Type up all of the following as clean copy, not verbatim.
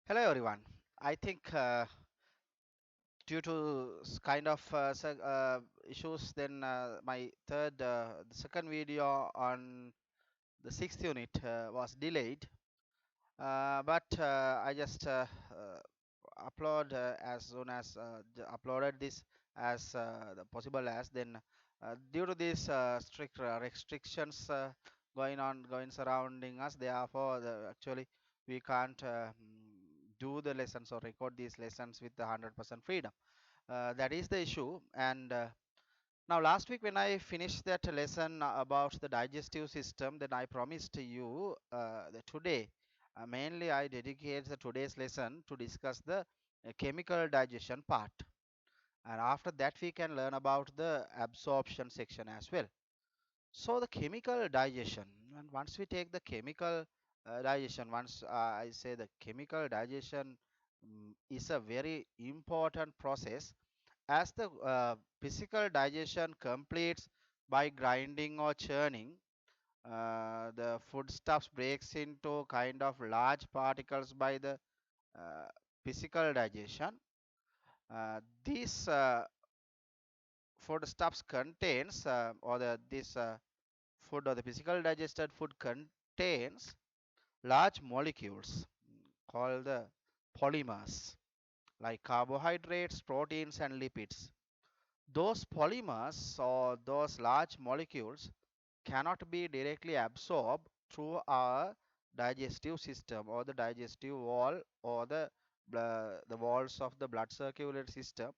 Hello everyone. I think due to kind of issues, then my the second video on the sixth unit was delayed. But I just upload as soon as uploaded this as the possible as then due to these strict restrictions going surrounding us, therefore actually we can't do the lessons or record these lessons with the 100% freedom. That is the issue. And now last week when I finished that lesson about the digestive system, then I promised to you that today mainly I dedicate the today's lesson to discuss the chemical digestion part, and after that we can learn about the absorption section as well. So the chemical digestion, and once we take the chemical digestion, once I say the chemical digestion is a very important process, as the physical digestion completes by grinding or churning. The foodstuffs breaks into kind of large particles by the uh, physical digestion. These foodstuffs contains or the this food or the physical digested food contains large molecules called the polymers, like carbohydrates, proteins, and lipids. Those polymers or those large molecules cannot be directly absorbed through our digestive system or the digestive wall or the walls of the blood circulatory system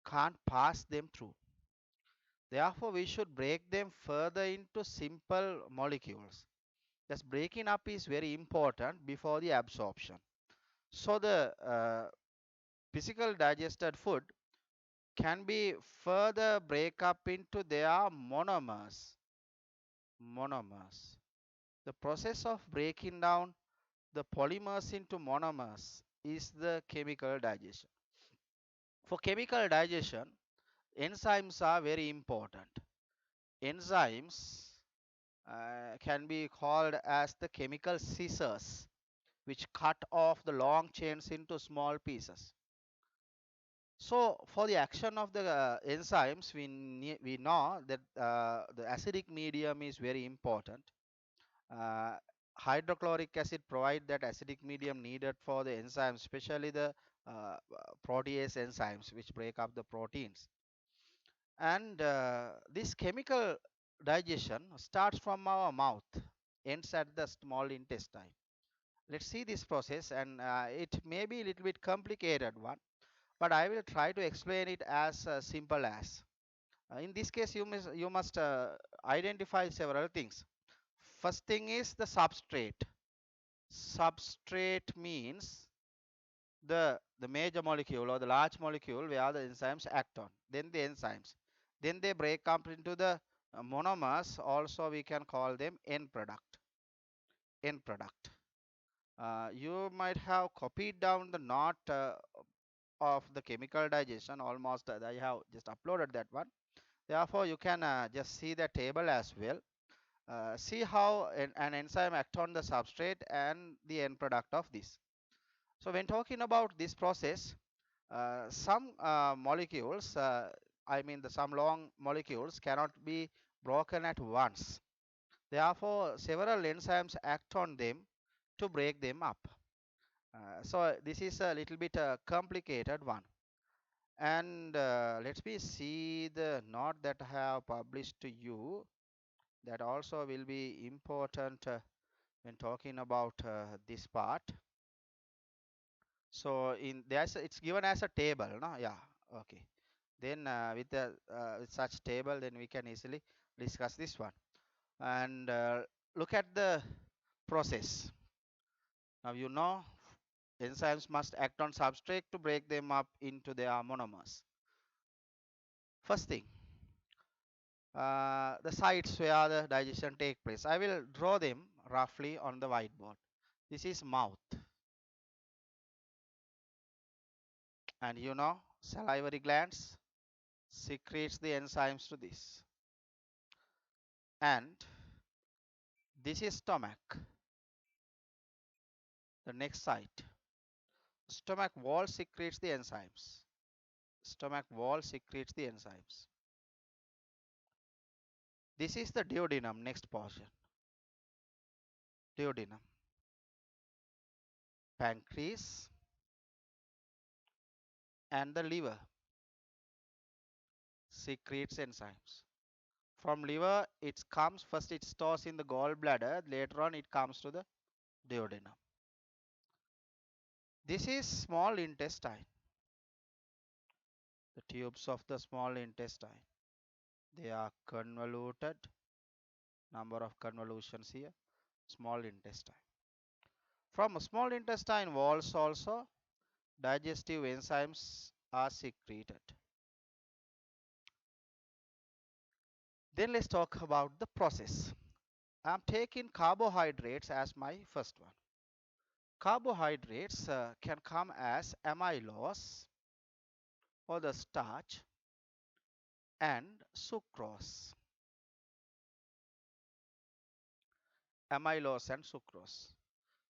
can't pass them through. Therefore, we should break them further into simple molecules. Thus, breaking up is very important before the absorption. So, the physical digested food can be further break up into their monomers. Monomers. The process of breaking down the polymers into monomers is the chemical digestion. For chemical digestion, enzymes are very important. Enzymes can be called as the chemical scissors, which cut off the long chains into small pieces. So, for the action of the enzymes, we know that the acidic medium is very important. Uh, Hydrochloric acid provide that acidic medium needed for the enzymes, especially the protease enzymes, which break up the proteins. And this chemical digestion starts from our mouth, ends at the small intestine. Let's see this process, and it may be a little bit complicated one, but I will try to explain it as simple as. In this case, you must identify several things. First thing is the substrate. Substrate means the major molecule or the large molecule where the enzymes act on. Then the enzymes. Then they break up into the monomers. Also, we can call them end product. End product. You might have copied down the note of the chemical digestion. Almost I have just uploaded that one. Therefore, you can just see the table as well. See how an enzyme act on the substrate and the end product of this. So when talking about this process, some molecules, I mean some long molecules cannot be broken at once. Therefore, several enzymes act on them to break them up. So this is a little bit complicated one. And let me see the note that I have published to you. That also will be important when talking about this part. So in there's it's given as a table, no? Yeah, okay. Then with such table, then we can easily discuss this one. And look at the process. Now you know enzymes must act on substrate to break them up into their monomers. First thing, the sites where the digestion take place. I will draw them roughly on the whiteboard. This is mouth, and you know salivary glands secretes the enzymes to this, and this is stomach, the next site. Stomach wall secretes the enzymes. Stomach wall secretes the enzymes. This is the duodenum, next portion. Duodenum. Pancreas and the liver secretes enzymes. From liver, it comes first, it stores in the gallbladder, later on it comes to the duodenum. This is small intestine, the tubes of the small intestine. They are convoluted, number of convolutions here, small intestine. From small intestine walls also, digestive enzymes are secreted. Then let's talk about the process. I'm taking carbohydrates as my first one. Carbohydrates can come as amylose or the starch and sucrose. Amylose and sucrose.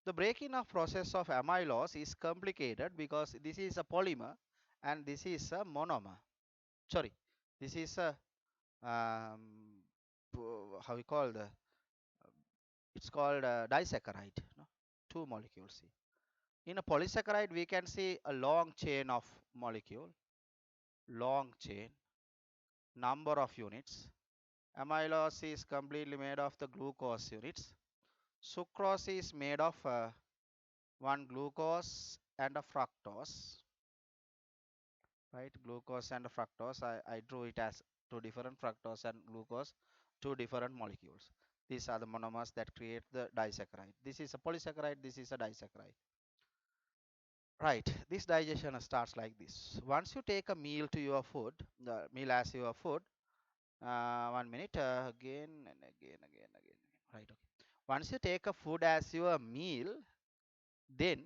The breaking of process of amylose is complicated because this is a polymer and this is a monomer. Sorry, this is a how we call the it's called disaccharide. No? Two molecules. In a polysaccharide, we can see a long chain of molecule, long chain, number of units. Amylose is completely made of the glucose units. Sucrose is made of one glucose and a fructose, right? Glucose and a fructose. I drew it as two different fructose and glucose, two different molecules. These are the monomers that create the disaccharide. This is a polysaccharide, this is a disaccharide. Right, this digestion starts like this. Once you take a meal to your food, the meal as your food, 1 minute, again and again. Right, okay. Once you take a food as your meal, then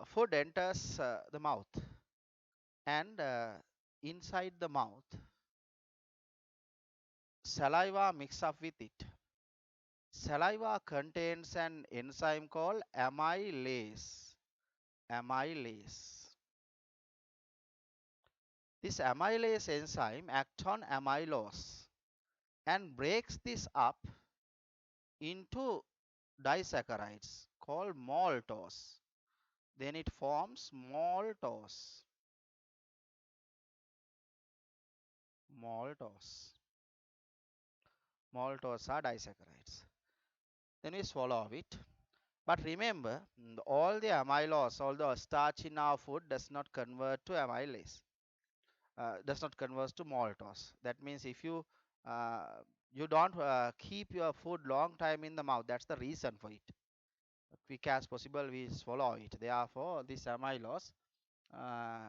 food enters the mouth, and inside the mouth, saliva mix up with it. Saliva contains an enzyme called amylase. Amylase. This amylase enzyme acts on amylose and breaks this up into disaccharides called maltose. Then it forms maltose. Maltose. Maltose are disaccharides. Then we swallow it. But remember, all the amylose, all the starch in our food does not convert to amylase, does not convert to maltose. That means if you you don't keep your food long time in the mouth, that's the reason for it. Quick as possible, we swallow it. Therefore, this amylose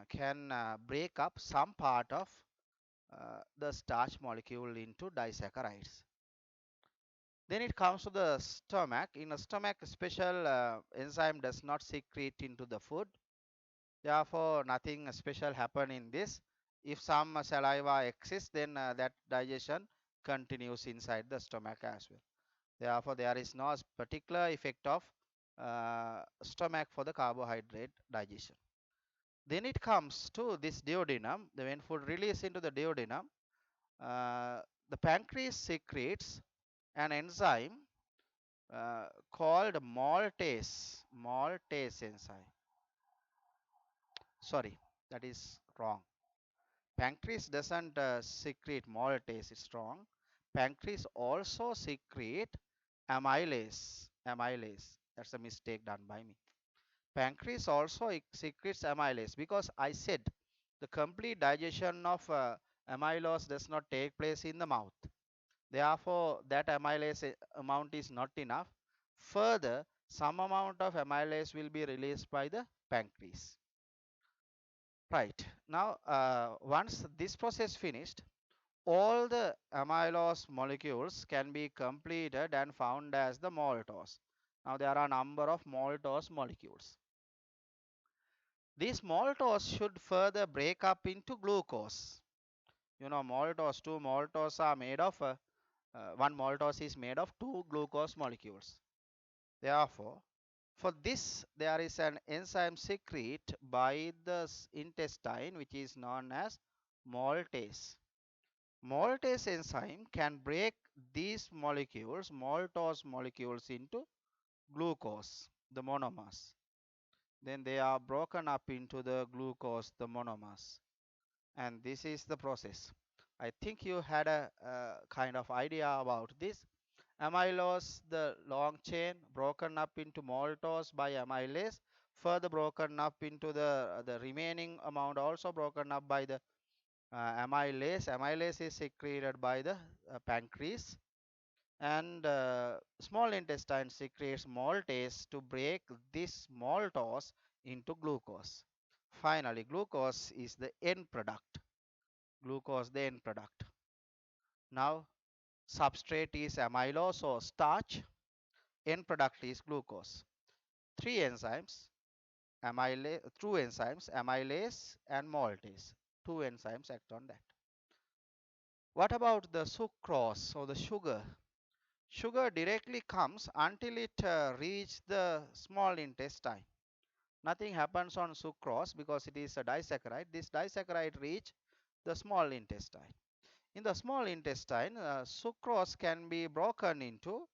can break up some part of the starch molecule into disaccharides. Then it comes to the stomach. In a stomach, special enzyme does not secrete into the food. Therefore, nothing special happen in this. If some saliva exists, then that digestion continues inside the stomach as well. Therefore, there is no particular effect of stomach for the carbohydrate digestion. Then it comes to this duodenum. When food release into the duodenum, the pancreas secretes an enzyme called maltase enzyme. Sorry, that is wrong. Pancreas doesn't secrete maltase, it's wrong. Pancreas also secrete amylase. Amylase. That's a mistake done by me. Pancreas also secretes amylase because I said the complete digestion of amylose does not take place in the mouth. Therefore, that amylase amount is not enough. Further, some amount of amylase will be released by the pancreas. Right. Now, once this process finished, all the amylose molecules can be completed and found as the maltose. Now, there are a number of maltose molecules. This maltose should further break up into glucose. You know, maltose, two maltose are made of, one maltose is made of two glucose molecules. Therefore, For this, there is an enzyme secret by the intestine which is known as maltase. Maltase enzyme can break these molecules, maltose molecules, into glucose, the monomers. Then they are broken up into the glucose, the monomers. And this is the process. I think you had a kind of idea about this. Amylose, the long chain, broken up into maltose by amylase, further broken up into the remaining amount, also broken up by the amylase. Amylase is secreted by the pancreas, and small intestine secretes maltase to break this maltose into glucose. Finally, glucose is the end product. Glucose, the end product. Now, substrate is amylose or starch. End product is glucose. Three enzymes, two enzymes, amylase and maltase. Two enzymes act on that. What about the sucrose or the sugar? Sugar directly comes until it reaches the small intestine. Nothing happens on sucrose because it is a disaccharide. This disaccharide reach the small intestine. In the small intestine, sucrose can be broken into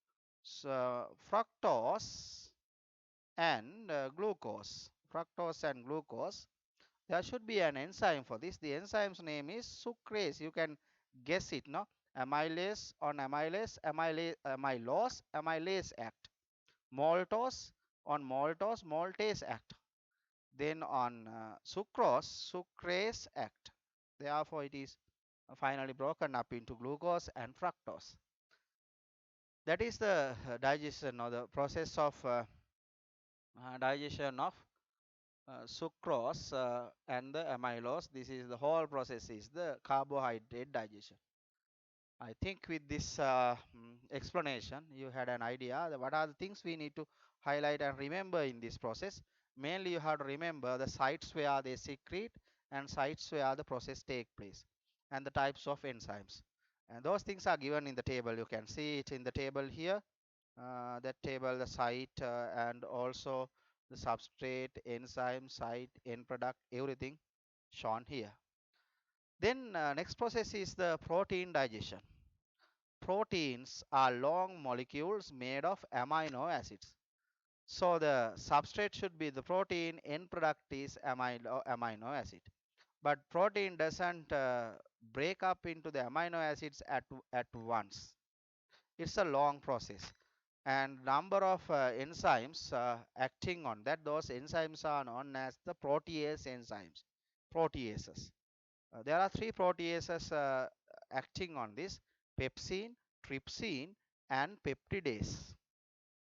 fructose and glucose. Fructose and glucose. There should be an enzyme for this. The enzyme's name is sucrase. You can guess it, no? Amylase on amylase, amylose act. Maltose on maltose, maltase act. Then on sucrose, sucrase act. Therefore, it is finally broken up into glucose and fructose. That is the digestion or the process of digestion of sucrose and the amylose. This is the whole process is the carbohydrate digestion. I think with this explanation, you had an idea that what are the things we need to highlight and remember in this process. Mainly, you have to remember the sites where they secrete and sites where the process take place and the types of enzymes. And those things are given in the table. You can see it in the table here. That table, the site, and also the substrate, enzyme, site, end product, everything shown here. Then next process is the protein digestion. Proteins are long molecules made of amino acids. So the substrate should be the protein, end product is amino acid. But protein doesn't break up into the amino acids at once. It's a long process. And number of enzymes acting on that, those enzymes are known as the protease enzymes, proteases. There are three proteases acting on this: pepsin, trypsin, and peptidase.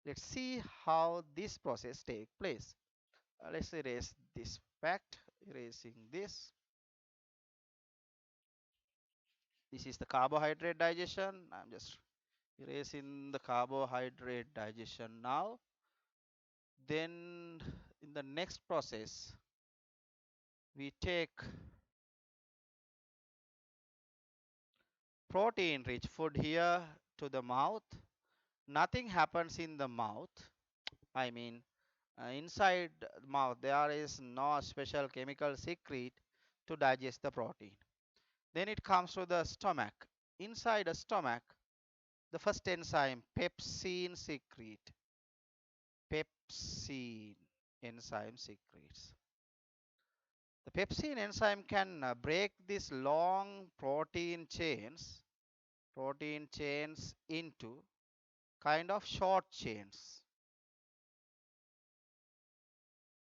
Let's see how this process take place. Let's erase this fact, erasing this. This is the carbohydrate digestion. I'm just erasing the carbohydrate digestion now. Then in the next process, we take protein rich food here to the mouth. Nothing happens in the mouth. I mean, inside the mouth, there is no special chemical secret to digest the protein. Then it comes to the stomach. Inside the stomach, the first enzyme, pepsin secrete. Pepsin enzyme secretes. The pepsin enzyme can break these long protein chains into kind of short chains,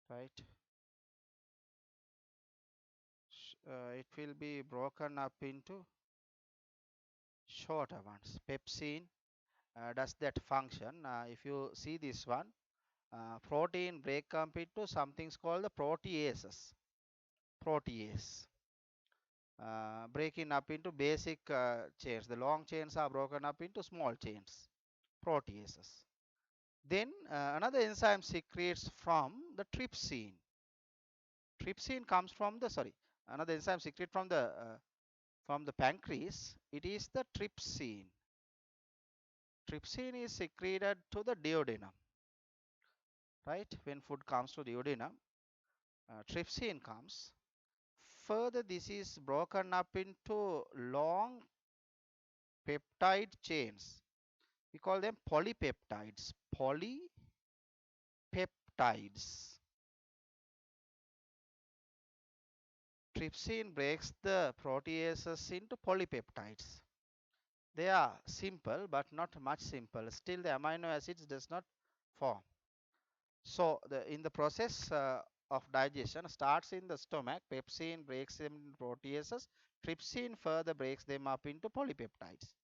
right? It will be broken up into shorter ones. Pepsin does that function. If you see this one, protein break up into something called the proteases. Protease. Breaking up into basic chains. The long chains are broken up into small chains, proteases. Then another enzyme secretes from the trypsin. Trypsin comes from the another enzyme secrete from the pancreas. It is the trypsin. Trypsin is secreted to the duodenum. right? When food comes to duodenum, trypsin comes. Further, this is broken up into long peptide chains. We call them polypeptides. Polypeptides. Trypsin breaks the proteases into polypeptides. They are simple but not much simple. Still the amino acids does not form. So in the process of digestion starts in the stomach. Pepsin breaks them into proteases. Trypsin further breaks them up into polypeptides.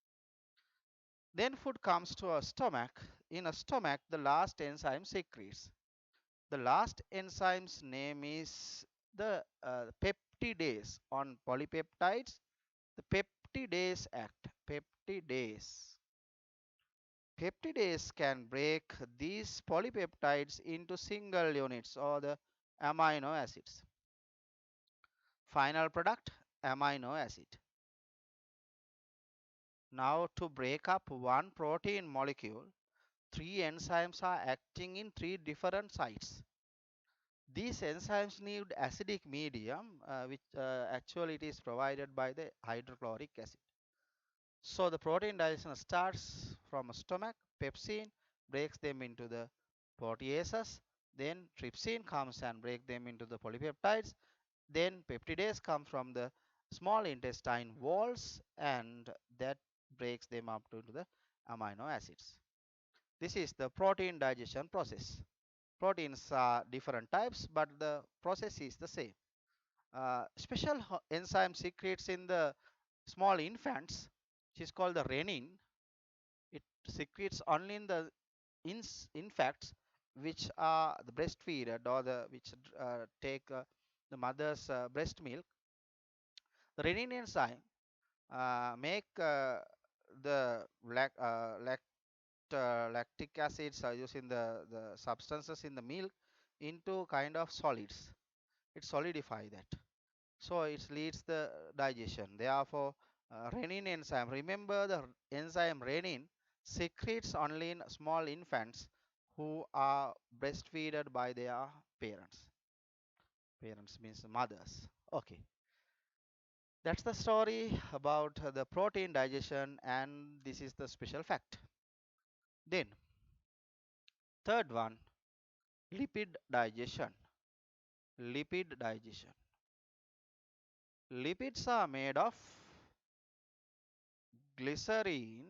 Then food comes to our stomach. In a stomach, the last enzyme secretes. The last enzyme's name is the peptidase. On polypeptides, the peptidase act. Peptidase. Peptidase can break these polypeptides into single units or the amino acids. Final product, amino acid. Now to break up one protein molecule, three enzymes are acting in three different sites. These enzymes need acidic medium, which actually it is provided by the hydrochloric acid. So the protein digestion starts from a stomach. Pepsin breaks them into the proteases. Then trypsin comes and break them into the polypeptides. Then peptidase comes from the small intestine walls and that breaks them up to the amino acids. This is the protein digestion process. Proteins are different types, but the process is the same. Special enzyme secretes in the small infants, which is called the renin. It secretes only in the infants which are the breastfeeded or the which take the mother's breast milk. The renin enzyme make the lactic acids using the substances in the milk into kind of solids. It solidify that. So it leads the digestion. Therefore, renin enzyme. Remember the enzyme renin secretes only in small infants who are breastfeeded by their parents. Parents means mothers. Okay, that's the story about the protein digestion, and this is the special fact. Then third one, lipid digestion. Lipid digestion. Lipids are made of glycerine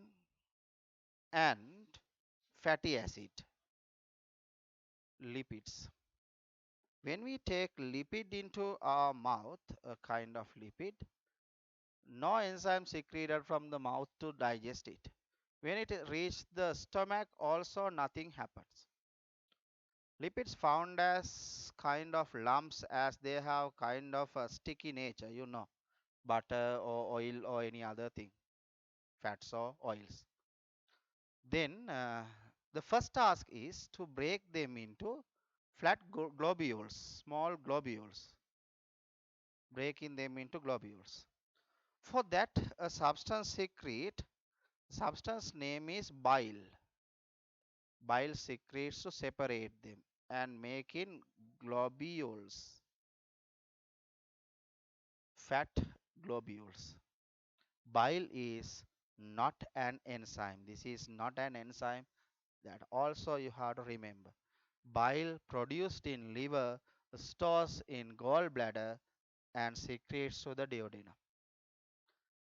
and fatty acid. Lipids. When we take lipid into our mouth, a kind of lipid, no enzyme secreted from the mouth to digest it. When it reaches the stomach, also nothing happens. Lipids found as kind of lumps as they have kind of a sticky nature, butter or oil or any other thing, fats or oils. Then the first task is to break them into flat globules, small globules, breaking them into globules. For that, a substance secrete, substance name is bile. Bile secretes to separate them and make in globules, fat globules. Bile is not an enzyme. This is not an enzyme. That also you have to remember. Bile produced in liver stores in gallbladder and secretes to the duodenum.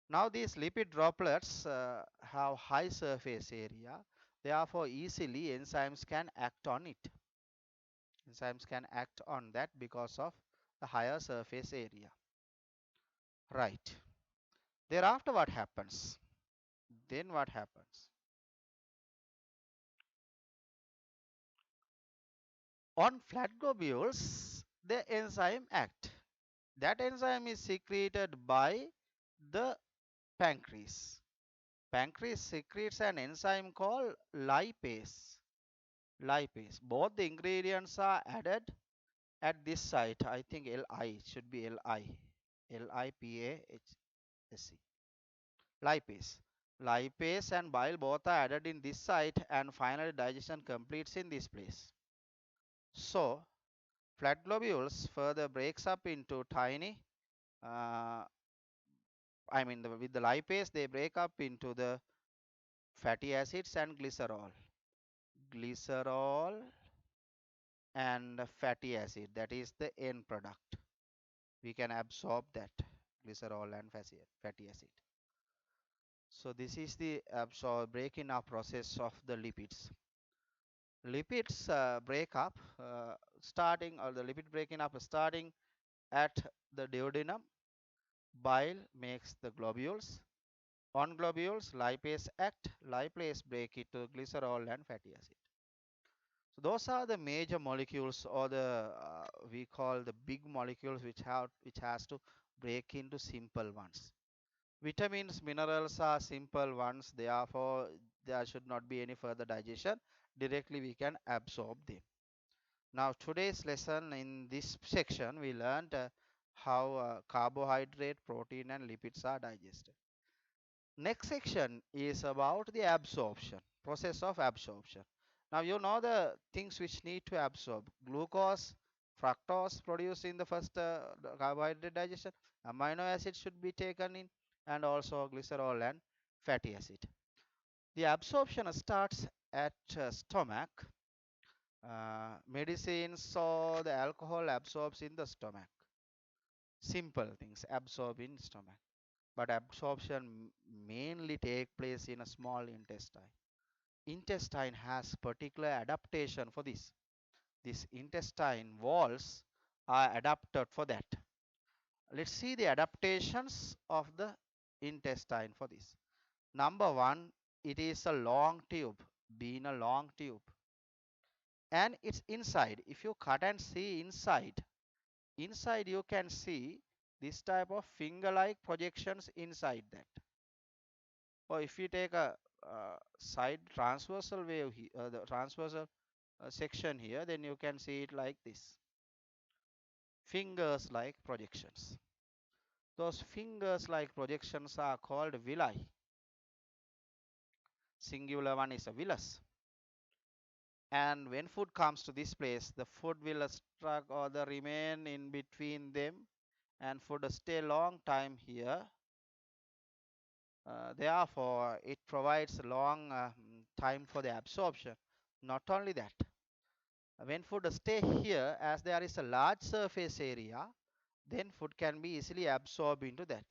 Now these lipid droplets have high surface area, therefore easily enzymes can act on it. Enzymes can act on that because of the higher surface area. Right. Thereafter what happens? Then what happens? On flat globules, the enzyme act. That enzyme is secreted by the pancreas. Pancreas secretes an enzyme called lipase. Lipase. Both the ingredients are added at this site. I think Li should be Li. Lipase. Lipase. Lipase and bile both are added in this site and finally digestion completes in this place. So fat globules further breaks up into tiny, uh, with the lipase, they break up into the fatty acids and glycerol. Glycerol and fatty acid, that is the end product. We can absorb that glycerol and fatty acid. So this is the breaking up process of the lipids. Lipids break up starting, or the lipid breaking up starting at the duodenum. Bile makes the globules. On globules, lipase act. Lipase break it to glycerol and fatty acid. So those are the major molecules, or the we call the big molecules, which has to break into simple ones. Vitamins, minerals are simple ones. Therefore, there should not be any further digestion. Directly we can absorb them. Now today's lesson, in this section we learned how carbohydrate, protein and lipids are digested. Next section is about the absorption, process of absorption. Now you know the things which need to absorb: glucose, fructose produced in the first carbohydrate digestion, amino acid should be taken in, and also glycerol and fatty acid. The absorption starts at stomach. Medicines or the alcohol absorbs in the stomach. Simple things absorb in stomach, but absorption mainly take place in a small intestine. Intestine has particular adaptation for this. This intestine walls are adapted for that. Let's see the adaptations of the intestine for this. Number one, it is a long tube, being a long tube, and it's inside. If you cut and see inside you can see this type of finger like projections inside that. Or if you take a side transversal wave the transversal section here, then you can see it like this, fingers like projections. Those fingers like projections are called villi. Singular one is a villus. And when food comes to this place, the food will struck or the remain in between them, and food stay long time here. Therefore, it provides long time for the absorption. Not only that, when food stay here, as there is a large surface area, then food can be easily absorbed into that.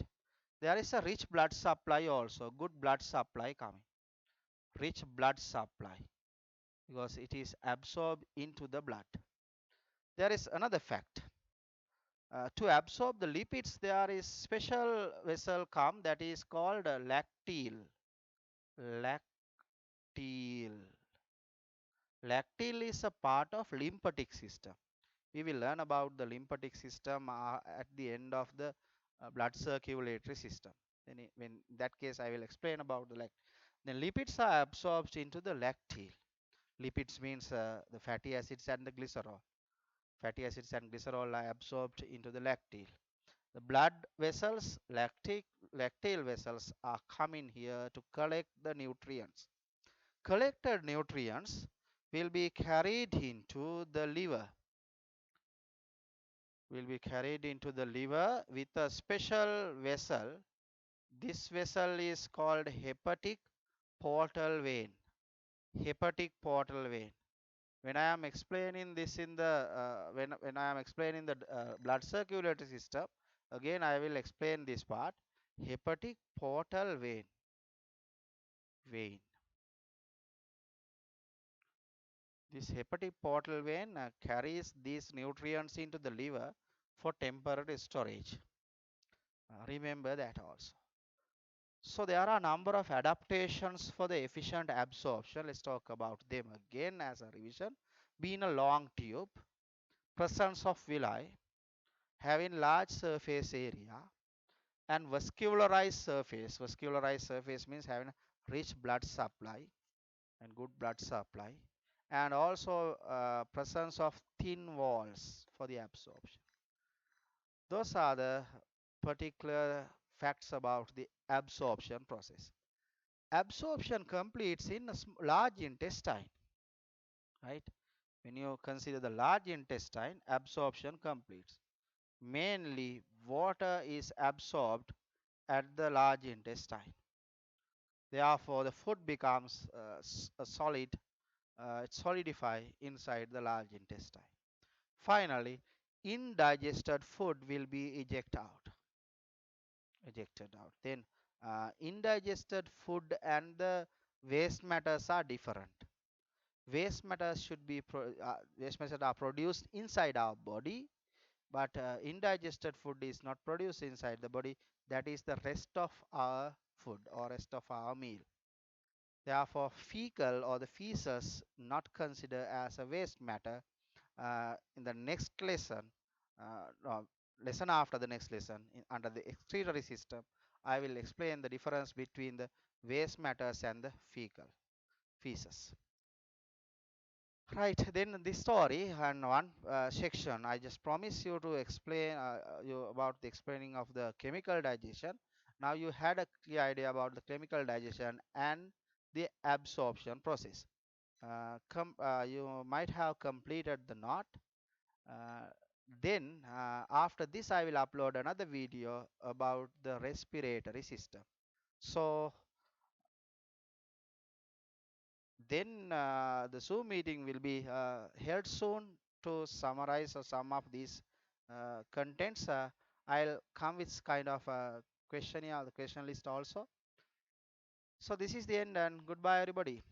There is a rich blood supply also, good blood supply coming. Rich blood supply, because it is absorbed into the blood. There is another fact. To absorb the lipids, there is special vessel come that is called lacteal. Lacteal. Lacteal is a part of lymphatic system. We will learn about the lymphatic system at the end of the blood circulatory system. Then when in that case, I will explain about the then lipids are absorbed into the lacteal. Lipids means the fatty acids and the glycerol. Fatty acids and glycerol are absorbed into the lacteal. The blood vessels, lacteal vessels are coming here to collect the nutrients. Collected nutrients will be carried into the liver. Will be carried into the liver with a special vessel. This vessel is called hepatic portal vein. Hepatic portal vein. When I am explaining this in the when I am explaining the blood circulatory system, again I will explain this part. Hepatic portal vein. Vein. This hepatic portal vein carries these nutrients into the liver for temporary storage. Remember that also. So there are a number of adaptations for the efficient absorption. Let's talk about them again as a revision. Being a long tube, presence of villi, having large surface area, and vascularized surface. Vascularized surface means having rich blood supply and good blood supply, and also presence of thin walls for the absorption. Those are the particular facts about the absorption process. Absorption completes in a large intestine, right? When you consider the large intestine, absorption completes. Mainly, water is absorbed at the large intestine. Therefore, the food becomes a solid, it solidify inside the large intestine. Finally, indigested food will be ejected out. Then, indigested food and the waste matters are different. Waste matters are produced inside our body, but indigested food is not produced inside the body. That is the rest of our food or rest of our meal. Therefore, fecal or the feces not considered as a waste matter. In the next lesson, no, lesson after the next lesson, under the excretory system, I will explain the difference between the waste matters and the feces. Right, then this story and one section, I just promise you to explain you about the explaining of the chemical digestion. Now you had a clear idea about the chemical digestion and the absorption process. You might have completed the knot. Uh, then after this, I will upload another video about the respiratory system. So then the Zoom meeting will be held soon to summarize some of these contents. I'll come with kind of a questionnaire, the question list also. So this is the end and goodbye everybody.